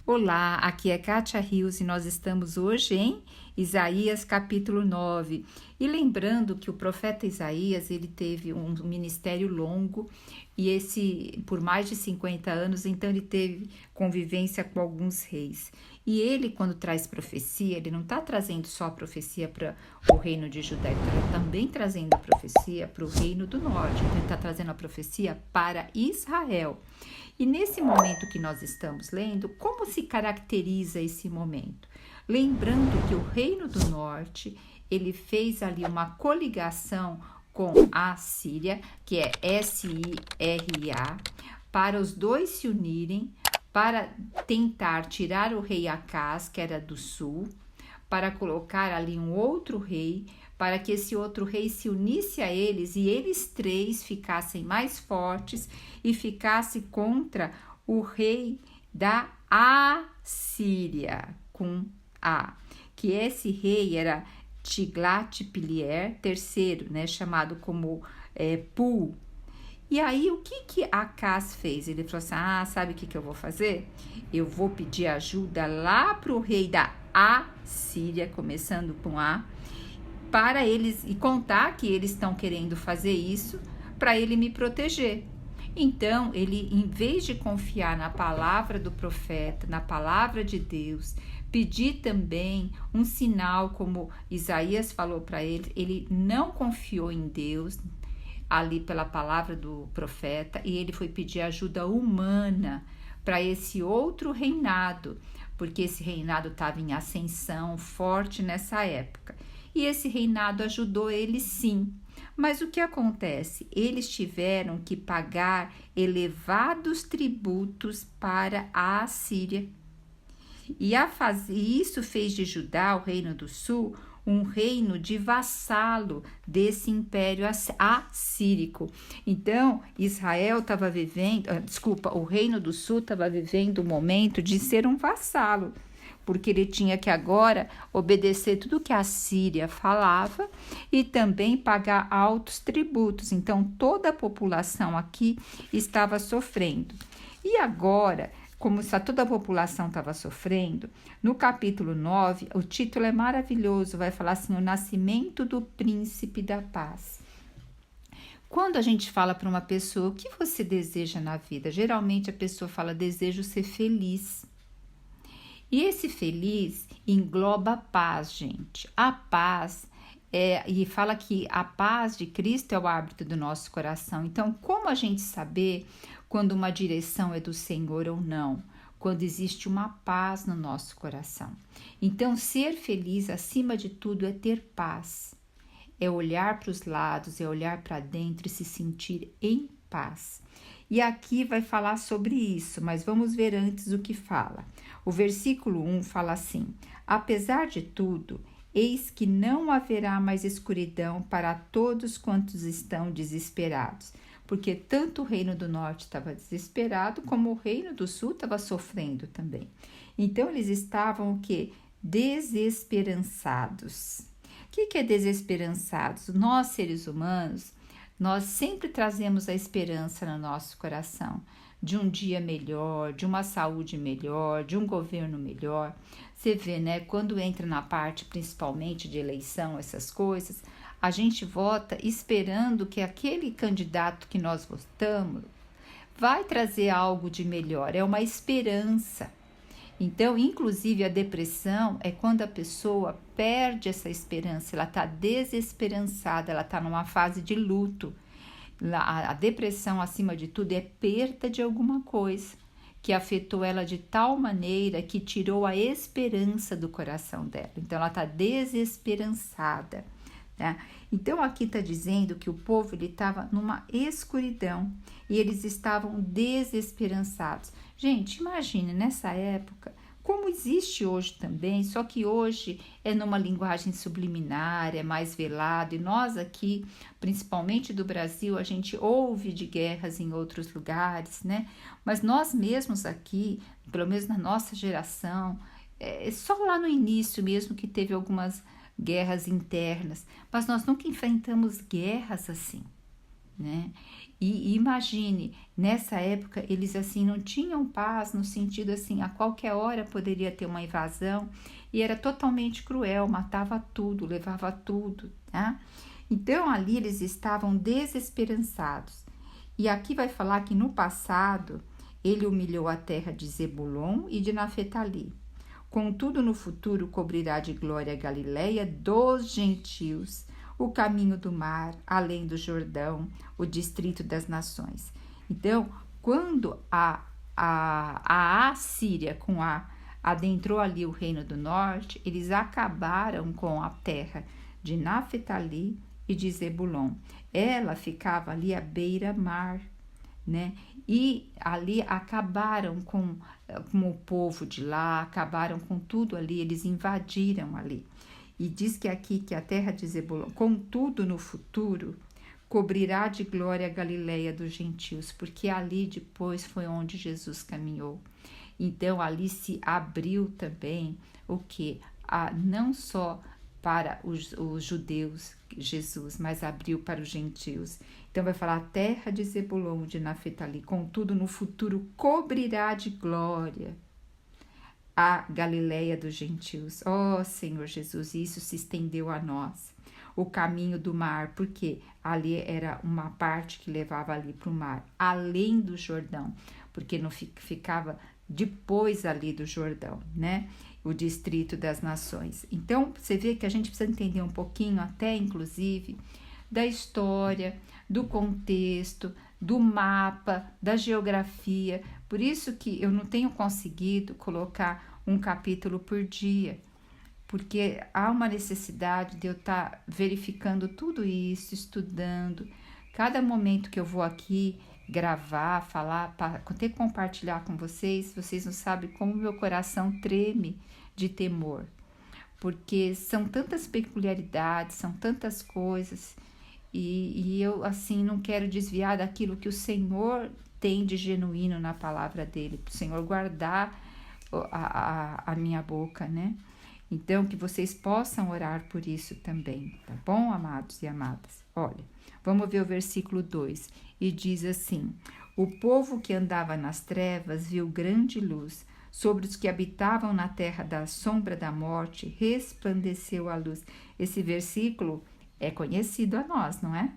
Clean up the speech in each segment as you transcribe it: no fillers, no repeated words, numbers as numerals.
Olá, aqui é Kátia Rios e nós estamos hoje em Isaías capítulo 9. E lembrando que o profeta Isaías, ele teve um ministério longo e por mais de 50 anos, então ele teve convivência com alguns reis. E ele, quando traz profecia, ele não está trazendo só a profecia para o reino de Judá, ele está também trazendo a profecia para o reino do norte, então ele está trazendo a profecia para Israel. E nesse momento que nós estamos lendo, como se caracteriza esse momento? Lembrando que o Reino do Norte, ele fez ali uma coligação com a Síria, que é S-I-R-A, para os dois se unirem, para tentar tirar o rei Acaz, que era do sul, para colocar ali um outro rei, para que esse outro rei se unisse a eles e eles três ficassem mais fortes e ficassem contra o rei da Assíria, com A, que esse rei era Tiglat-Pileser III, né, chamado como Pul. E aí, o que Acaz fez? Ele falou assim, sabe o que eu vou fazer? Eu vou pedir ajuda lá para o rei da Assíria, começando com A, para eles, e contar que eles estão querendo fazer isso para ele me proteger. Então, ele, em vez de confiar na palavra do profeta, na palavra de Deus, pedir também um sinal, como Isaías falou para ele, ele não confiou em Deus, ali pela palavra do profeta, e ele foi pedir ajuda humana para esse outro reinado, porque esse reinado estava em ascensão forte nessa época. E esse reinado ajudou ele sim. Mas o que acontece? Eles tiveram que pagar elevados tributos para a Assíria. E isso fez de Judá, o reino do sul, um reino de vassalo desse império assírico. Então, Israel estava vivendo, o reino do sul estava vivendo o momento de ser um vassalo, porque ele tinha que agora obedecer tudo que a Síria falava e também pagar altos tributos. Então, toda a população aqui estava sofrendo. E agora, como toda a população estava sofrendo, no capítulo 9, o título é maravilhoso, vai falar assim, o nascimento do príncipe da paz. Quando a gente fala para uma pessoa, o que você deseja na vida? Geralmente a pessoa fala, desejo ser feliz. E esse feliz engloba a paz, gente. A paz, e fala que a paz de Cristo é o árbitro do nosso coração. Então, como a gente saber quando uma direção é do Senhor ou não? Quando existe uma paz no nosso coração. Então, ser feliz, acima de tudo, é ter paz. É olhar para os lados, é olhar para dentro e se sentir em paz. E aqui vai falar sobre isso, mas vamos ver antes o que fala. O versículo 1 fala assim, apesar de tudo, eis que não haverá mais escuridão para todos quantos estão desesperados, porque tanto o reino do norte estava desesperado, como o reino do sul estava sofrendo também. Então, eles estavam o quê? Desesperançados. O que é desesperançados? Nós, seres humanos, nós sempre trazemos a esperança no nosso coração de um dia melhor, de uma saúde melhor, de um governo melhor. Você vê, né? Quando entra na parte principalmente de eleição, essas coisas, a gente vota esperando que aquele candidato que nós votamos vai trazer algo de melhor, é uma esperança. Então, inclusive, a depressão é quando a pessoa perde essa esperança, ela está desesperançada, ela está numa fase de luto. A depressão, acima de tudo, é perda de alguma coisa que afetou ela de tal maneira que tirou a esperança do coração dela. Então, ela está desesperançada. Tá? Então, aqui está dizendo que o povo estava numa escuridão e eles estavam desesperançados. Gente, imagine nessa época, como existe hoje também, só que hoje é numa linguagem subliminar, é mais velado, e nós aqui, principalmente do Brasil, a gente ouve de guerras em outros lugares, né? Mas nós mesmos aqui, pelo menos na nossa geração, só lá no início mesmo que teve algumas guerras internas, mas nós nunca enfrentamos guerras assim, né? E imagine, nessa época eles assim não tinham paz no sentido assim, a qualquer hora poderia ter uma invasão e era totalmente cruel, matava tudo, levava tudo, tá? Então ali eles estavam desesperançados. E aqui vai falar que no passado ele humilhou a terra de Zebulon e de Naphtali. Contudo, no futuro cobrirá de glória a Galileia dos gentios, o caminho do mar, além do Jordão, o distrito das nações. Então, quando a Assíria adentrou ali o reino do norte, eles acabaram com a terra de Naphtali e de Zebulon. Ela ficava ali à beira-mar, né? E ali acabaram com o povo de lá, acabaram com tudo ali, eles invadiram ali. E diz que aqui que a terra de Zebulon, contudo no futuro, cobrirá de glória a Galileia dos gentios, porque ali depois foi onde Jesus caminhou. Então ali se abriu também o que? Não só para os judeus, Jesus, mas abriu para os gentios. Então vai falar a terra de Zebulon, de Naphtali, contudo no futuro cobrirá de glória a Galileia dos gentios. Ó Senhor Jesus, isso se estendeu a nós. O caminho do mar, porque ali era uma parte que levava ali para o mar, além do Jordão, porque não ficava depois ali do Jordão, né? O distrito das nações. Então, você vê que a gente precisa entender um pouquinho, até inclusive, da história, do contexto, do mapa, da geografia. Por isso que eu não tenho conseguido colocar um capítulo por dia, porque há uma necessidade de eu estar verificando tudo isso, estudando. Cada momento que eu vou aqui gravar, falar, para até compartilhar com vocês, vocês não sabem como meu coração treme de temor, porque são tantas peculiaridades, são tantas coisas, e eu assim não quero desviar daquilo que o Senhor tem de genuíno na palavra dele, para o Senhor guardar a minha boca, né? Então, que vocês possam orar por isso também, tá bom, amados e amadas? Olha, vamos ver o versículo 2, e diz assim: o povo que andava nas trevas viu grande luz, sobre os que habitavam na terra da sombra da morte, resplandeceu a luz. Esse versículo é conhecido a nós, não é?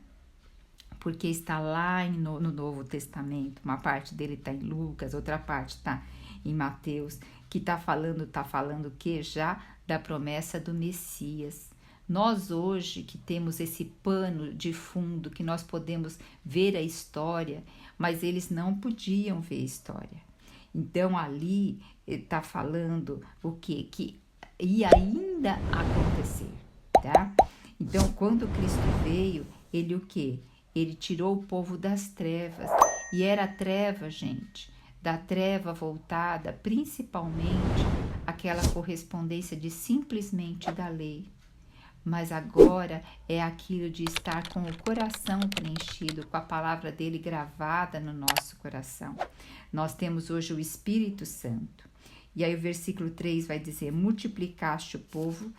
Porque está lá no Novo Testamento, uma parte dele está em Lucas, outra parte está em Mateus, que está falando o que? Já da promessa do Messias. Nós hoje que temos esse pano de fundo, que nós podemos ver a história, mas eles não podiam ver a história. Então ali está falando o quê? Que ia ainda acontecer, tá? Então quando Cristo veio, ele o quê? Ele tirou o povo das trevas, e era a treva, gente, da treva voltada principalmente àquela correspondência de simplesmente da lei. Mas agora é aquilo de estar com o coração preenchido, com a palavra dele gravada no nosso coração. Nós temos hoje o Espírito Santo. E aí o versículo 3 vai dizer: multiplicaste o povo,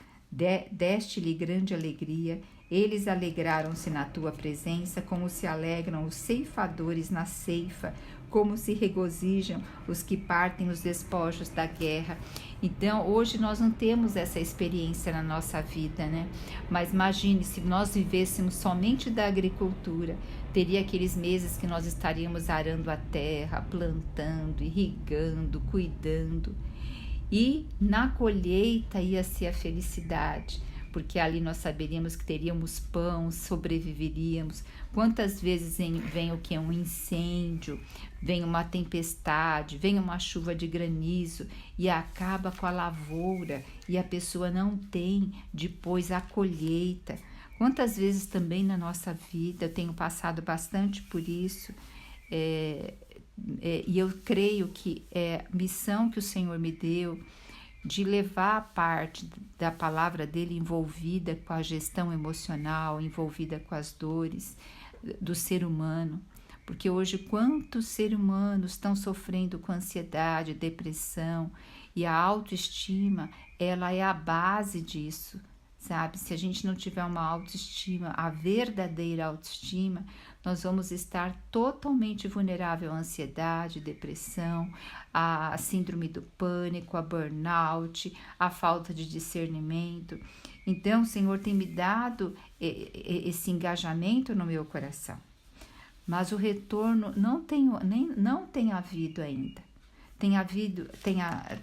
deste-lhe grande alegria, eles alegraram-se na tua presença, como se alegram os ceifadores na ceifa, como se regozijam os que partem os despojos da guerra. Então, hoje nós não temos essa experiência na nossa vida, né? Mas imagine, se nós vivêssemos somente da agricultura, teria aqueles meses que nós estaríamos arando a terra, plantando, irrigando, cuidando. E na colheita ia ser a felicidade, porque ali nós saberíamos que teríamos pão, sobreviveríamos. Quantas vezes vem o que? Um incêndio, vem uma tempestade, vem uma chuva de granizo e acaba com a lavoura, e a pessoa não tem depois a colheita. Quantas vezes também na nossa vida, eu tenho passado bastante por isso, e eu creio que é a missão que o Senhor me deu de levar a parte da palavra dele envolvida com a gestão emocional, envolvida com as dores do ser humano. Porque hoje quantos seres humanos estão sofrendo com ansiedade, depressão, e a autoestima, ela é a base disso, sabe? Se a gente não tiver uma autoestima, a verdadeira autoestima, nós vamos estar totalmente vulnerável à ansiedade, depressão, à síndrome do pânico, a burnout, à falta de discernimento. Então, o Senhor tem me dado esse engajamento no meu coração, mas o retorno não tem havido ainda.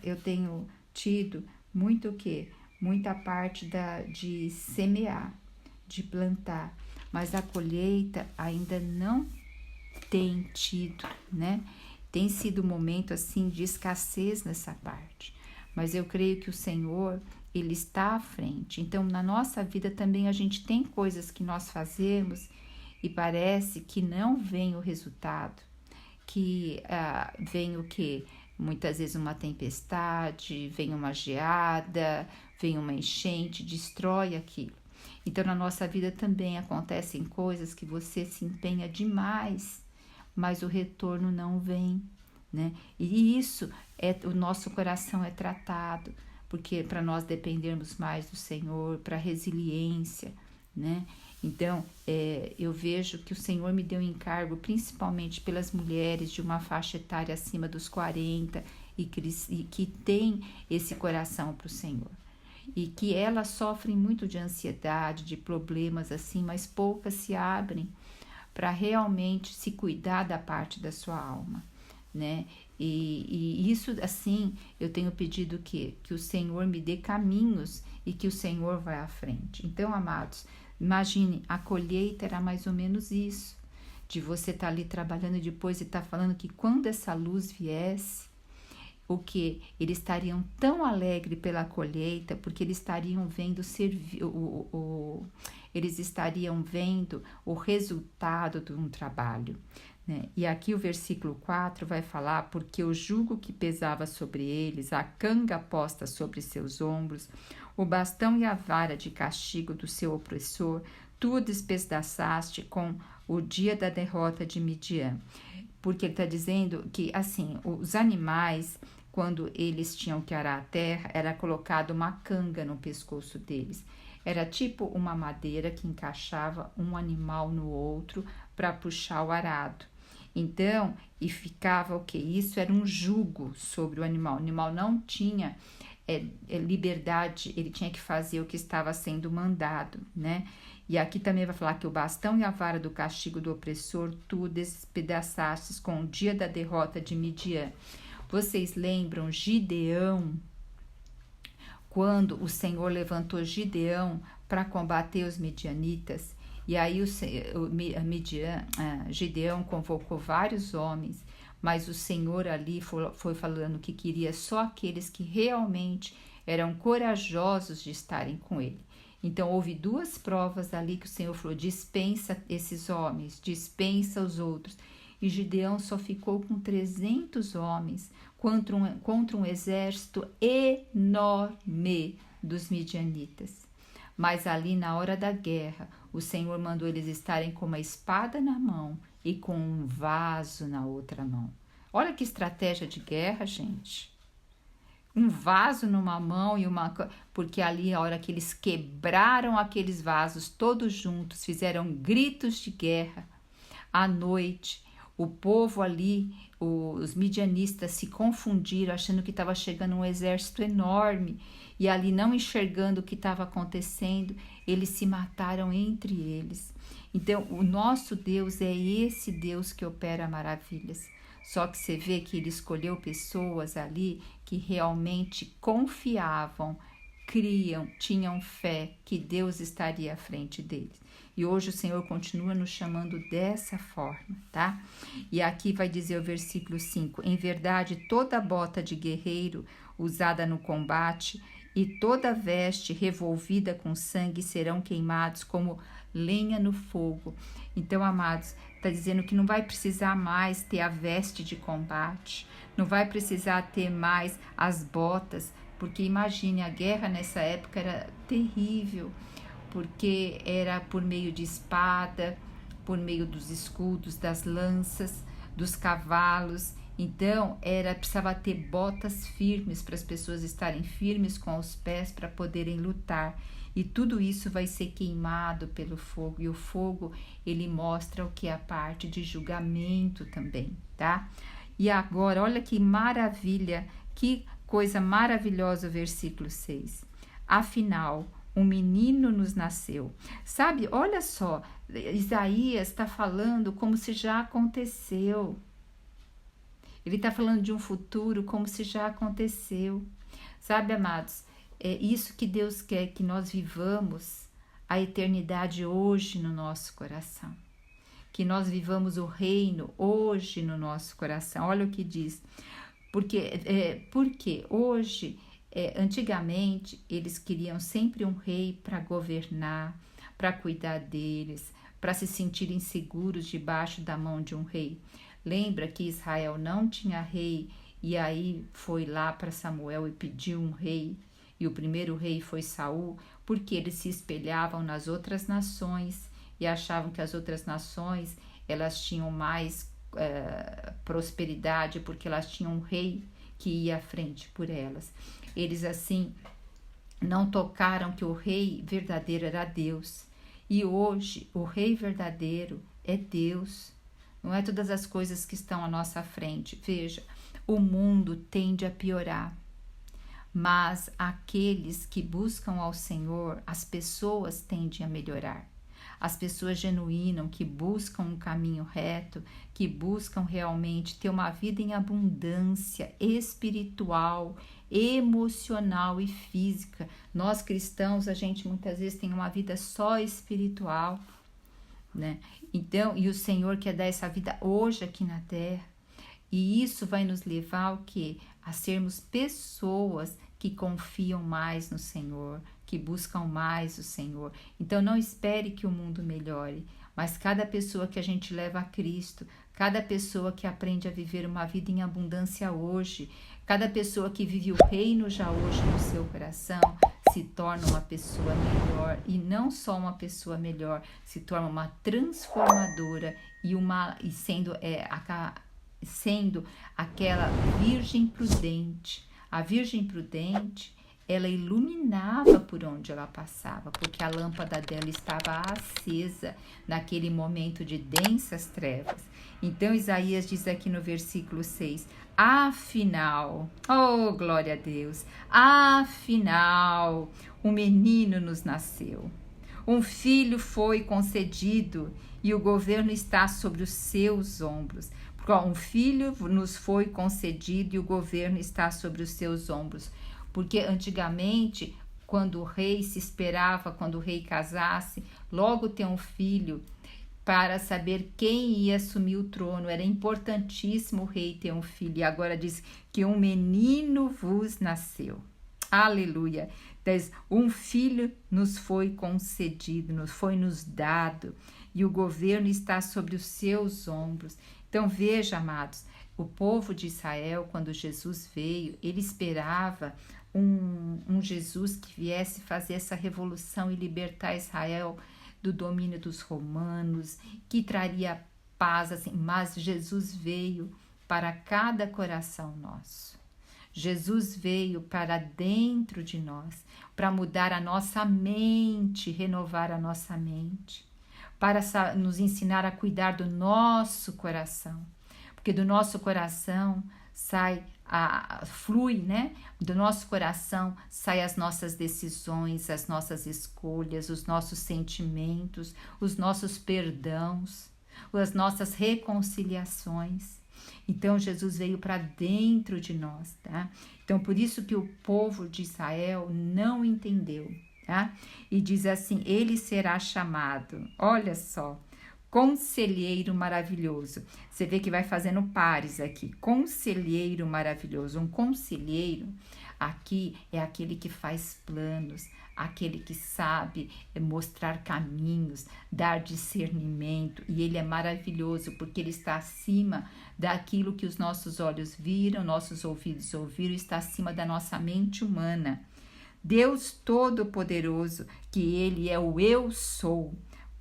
Eu tenho tido muito o quê? Muita parte de semear, de plantar, mas a colheita ainda não tem tido, né? Tem sido um momento assim de escassez nessa parte, mas eu creio que o Senhor, Ele está à frente. Então, na nossa vida também a gente tem coisas que nós fazemos e parece que não vem o resultado, que vem o quê? Muitas vezes uma tempestade, vem uma geada, vem uma enchente, destrói aquilo. Então, na nossa vida também acontecem coisas que você se empenha demais, mas o retorno não vem, né? E isso, o nosso coração é tratado, porque para nós dependermos mais do Senhor, para resiliência, né? Então, eu vejo que o Senhor me deu um encargo, principalmente pelas mulheres de uma faixa etária acima dos 40 e que tem esse coração para o Senhor. E que elas sofrem muito de ansiedade, de problemas assim, mas poucas se abrem para realmente se cuidar da parte da sua alma, né? E isso, assim, eu tenho pedido que o Senhor me dê caminhos e que o Senhor vá à frente. Então, amados, imagine, a colheita era mais ou menos isso, de você estar ali trabalhando depois e estar falando que quando essa luz viesse, o que? Eles estariam tão alegres pela colheita, porque eles estariam vendo eles estariam vendo o resultado de um trabalho, né? E aqui o versículo 4 vai falar: porque o jugo que pesava sobre eles, a canga posta sobre seus ombros, o bastão e a vara de castigo do seu opressor, tu despedaçaste com o dia da derrota de Midian. Porque ele está dizendo que, assim, os animais, quando eles tinham que arar a terra, era colocado uma canga no pescoço deles. Era tipo uma madeira que encaixava um animal no outro para puxar o arado. Então, e ficava o que? Isso era um jugo sobre o animal. O animal não tinha liberdade, ele tinha que fazer o que estava sendo mandado, né? E aqui também vai falar que o bastão e a vara do castigo do opressor tu despedaçastes com o dia da derrota de Midian. Vocês lembram Gideão, quando o Senhor levantou Gideão para combater os midianitas? E aí Gideão convocou vários homens, mas o Senhor ali foi falando que queria só aqueles que realmente eram corajosos de estarem com ele. Então, houve duas provas ali que o Senhor falou: dispensa esses homens, dispensa os outros. E Gideão só ficou com 300 homens contra um exército enorme dos midianitas. Mas ali, na hora da guerra, o Senhor mandou eles estarem com uma espada na mão e com um vaso na outra mão. Olha que estratégia de guerra, gente. Um vaso numa mão e porque ali, a hora que eles quebraram aqueles vasos todos juntos, fizeram gritos de guerra. À noite, o povo ali, os midianistas se confundiram, achando que estava chegando um exército enorme, e ali, não enxergando o que estava acontecendo, eles se mataram entre eles. Então, o nosso Deus é esse Deus que opera maravilhas. Só que você vê que ele escolheu pessoas ali que realmente confiavam, criam, tinham fé que Deus estaria à frente deles. E hoje o Senhor continua nos chamando dessa forma, tá? E aqui vai dizer o versículo 5: em verdade, toda bota de guerreiro usada no combate e toda veste revolvida com sangue serão queimados como lenha no fogo. Então, amados, está dizendo que não vai precisar mais ter a veste de combate, não vai precisar ter mais as botas, porque imagine, a guerra nessa época era terrível, porque era por meio de espada, por meio dos escudos, das lanças, dos cavalos. Então, precisava ter botas firmes para as pessoas estarem firmes com os pés para poderem lutar. E tudo isso vai ser queimado pelo fogo. E o fogo, ele mostra o que é a parte de julgamento também, tá? E agora, olha que maravilha, que coisa maravilhosa o versículo 6. Afinal, um menino nos nasceu. Sabe, olha só, Isaías está falando como se já aconteceu. Ele está falando de um futuro como se já aconteceu. Sabe, amados, é isso que Deus quer, que nós vivamos a eternidade hoje no nosso coração. Que nós vivamos o reino hoje no nosso coração. Olha o que diz. Porque hoje, antigamente, eles queriam sempre um rei para governar, para cuidar deles, para se sentirem seguros debaixo da mão de um rei. Lembra que Israel não tinha rei e aí foi lá para Samuel e pediu um rei, e o primeiro rei foi Saul, porque eles se espelhavam nas outras nações e achavam que as outras nações elas tinham mais prosperidade porque elas tinham um rei que ia à frente por elas. Eles assim não tocaram que o rei verdadeiro era Deus. E hoje o rei verdadeiro é Deus. Não é todas as coisas que estão à nossa frente. Veja, o mundo tende a piorar. Mas aqueles que buscam ao Senhor, as pessoas tendem a melhorar. As pessoas genuínas que buscam um caminho reto, que buscam realmente ter uma vida em abundância espiritual, emocional e física. Nós cristãos, a gente muitas vezes tem uma vida só espiritual, né? Então, e o Senhor quer dar essa vida hoje aqui na terra. E isso vai nos levar ao quê? A sermos pessoas que confiam mais no Senhor, que buscam mais o Senhor. Então não espere que o mundo melhore, mas cada pessoa que a gente leva a Cristo, cada pessoa que aprende a viver uma vida em abundância hoje, cada pessoa que vive o reino já hoje no seu coração, se torna uma pessoa melhor, e não só uma pessoa melhor, se torna uma transformadora e sendo aquela virgem prudente. A virgem prudente, ela iluminava por onde ela passava, porque a lâmpada dela estava acesa naquele momento de densas trevas. Então Isaías diz aqui no versículo 6, afinal, oh glória a Deus, afinal, um menino nos nasceu, um filho foi concedido e o governo está sobre os seus ombros. Um filho nos foi concedido e o governo está sobre os seus ombros. Porque antigamente, quando o rei se esperava, quando o rei casasse, logo ter um filho para saber quem ia assumir o trono. Era importantíssimo o rei ter um filho. E agora diz que um menino vos nasceu. Aleluia! Então, um filho nos foi concedido, foi nos dado, e o governo está sobre os seus ombros. Então veja, amados, o povo de Israel, quando Jesus veio, ele esperava um Jesus que viesse fazer essa revolução e libertar Israel do domínio dos romanos, que traria paz, assim, mas Jesus veio para cada coração nosso. Jesus veio para dentro de nós, para mudar a nossa mente, renovar a nossa mente, para nos ensinar a cuidar do nosso coração, porque do nosso coração flui, né? Do nosso coração saem as nossas decisões, as nossas escolhas, os nossos sentimentos, os nossos perdões, as nossas reconciliações. Então Jesus veio para dentro de nós, tá? Então por isso que o povo de Israel não entendeu, tá? E diz assim, ele será chamado, olha só, Conselheiro Maravilhoso. Você vê que vai fazendo pares aqui, Conselheiro Maravilhoso. Um conselheiro aqui é aquele que faz planos, aquele que sabe mostrar caminhos, dar discernimento, e ele é maravilhoso porque ele está acima daquilo que os nossos olhos viram, nossos ouvidos ouviram, está acima da nossa mente humana. Deus Todo-Poderoso, que ele é o eu sou,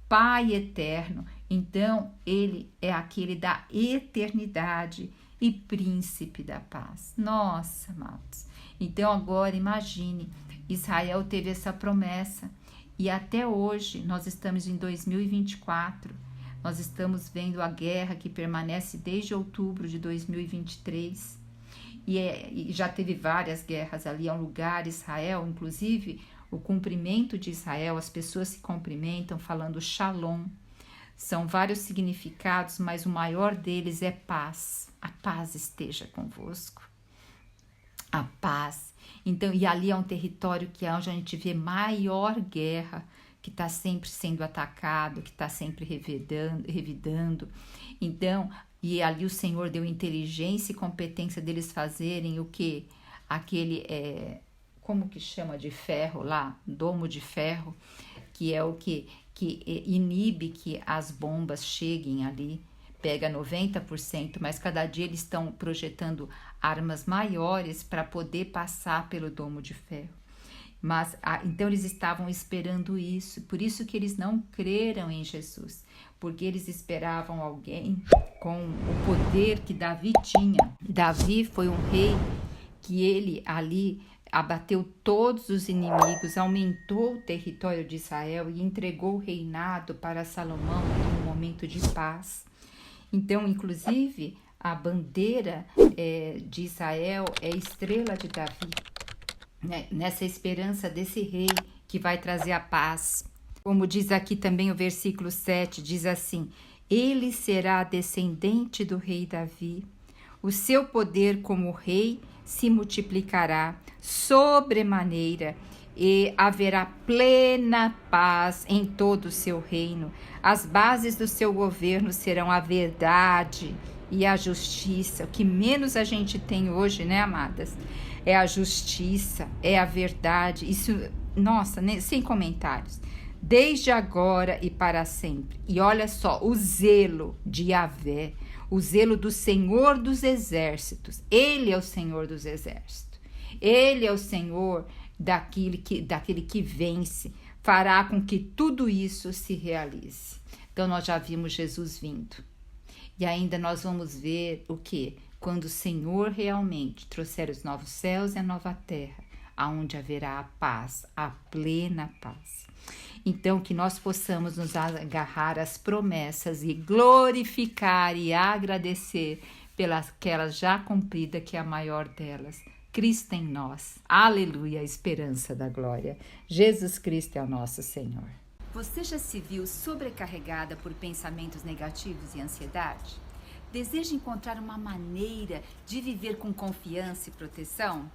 Pai eterno, então ele é aquele da eternidade e príncipe da paz. Nossa, amados. Então agora imagine, Israel teve essa promessa e até hoje nós estamos em 2024. Nós estamos vendo a guerra que permanece desde outubro de 2023. E já teve várias guerras ali, é um lugar, Israel, inclusive o cumprimento de Israel, as pessoas se cumprimentam falando shalom. São vários significados, mas o maior deles é paz. A paz esteja convosco. A paz. Então, e ali é um território que é onde a gente vê maior guerra, que está sempre sendo atacado, que está sempre revidando. Então, e ali o Senhor deu inteligência e competência deles fazerem o que? Aquele, como que chama de ferro lá? Domo de ferro, que é o que inibe que as bombas cheguem ali. Pega 90%, mas cada dia eles estão projetando armas maiores para poder passar pelo domo de ferro. Mas então eles estavam esperando isso, por isso que eles não creram em Jesus, porque eles esperavam alguém com o poder que Davi tinha. Davi foi um rei que ele ali abateu todos os inimigos, aumentou o território de Israel e entregou o reinado para Salomão em um momento de paz. Então, inclusive, a bandeira de Israel é a estrela de Davi, né? Nessa esperança desse rei que vai trazer a paz. Como diz aqui também o versículo 7, diz assim: ele será descendente do rei Davi, o seu poder como rei se multiplicará sobremaneira e haverá plena paz em todo o seu reino. As bases do seu governo serão a verdade e a justiça. O que menos a gente tem hoje, né, amadas? É a justiça, é a verdade. Isso, nossa, sem comentários. Desde agora e para sempre. E olha só, o zelo de Yahvé, o zelo do Senhor dos Exércitos. Ele é o Senhor dos Exércitos. Ele é o Senhor daquele que vence, fará com que tudo isso se realize. Então nós já vimos Jesus vindo. E ainda nós vamos ver o quê? Quando o Senhor realmente trouxer os novos céus e a nova terra, aonde haverá a paz, a plena paz. Então que nós possamos nos agarrar às promessas e glorificar e agradecer pelaquela já cumprida, que é a maior delas. Cristo em nós. Aleluia, a esperança da glória. Jesus Cristo é o nosso Senhor. Você já se viu sobrecarregada por pensamentos negativos e ansiedade? Deseja encontrar uma maneira de viver com confiança e proteção?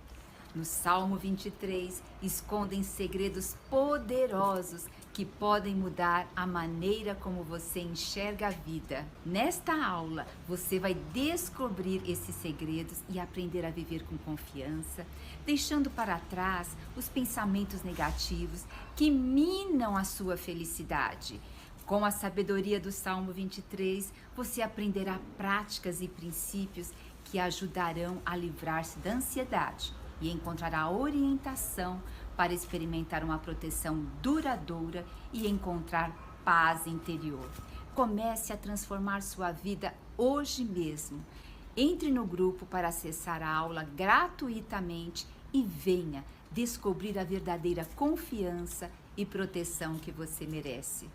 No Salmo 23, escondem segredos poderosos que podem mudar a maneira como você enxerga a vida. Nesta aula, você vai descobrir esses segredos e aprender a viver com confiança, deixando para trás os pensamentos negativos que minam a sua felicidade. Com a sabedoria do Salmo 23, você aprenderá práticas e princípios que ajudarão a livrar-se da ansiedade e encontrará orientação para experimentar uma proteção duradoura e encontrar paz interior. Comece a transformar sua vida hoje mesmo. Entre no grupo para acessar a aula gratuitamente e venha descobrir a verdadeira confiança e proteção que você merece.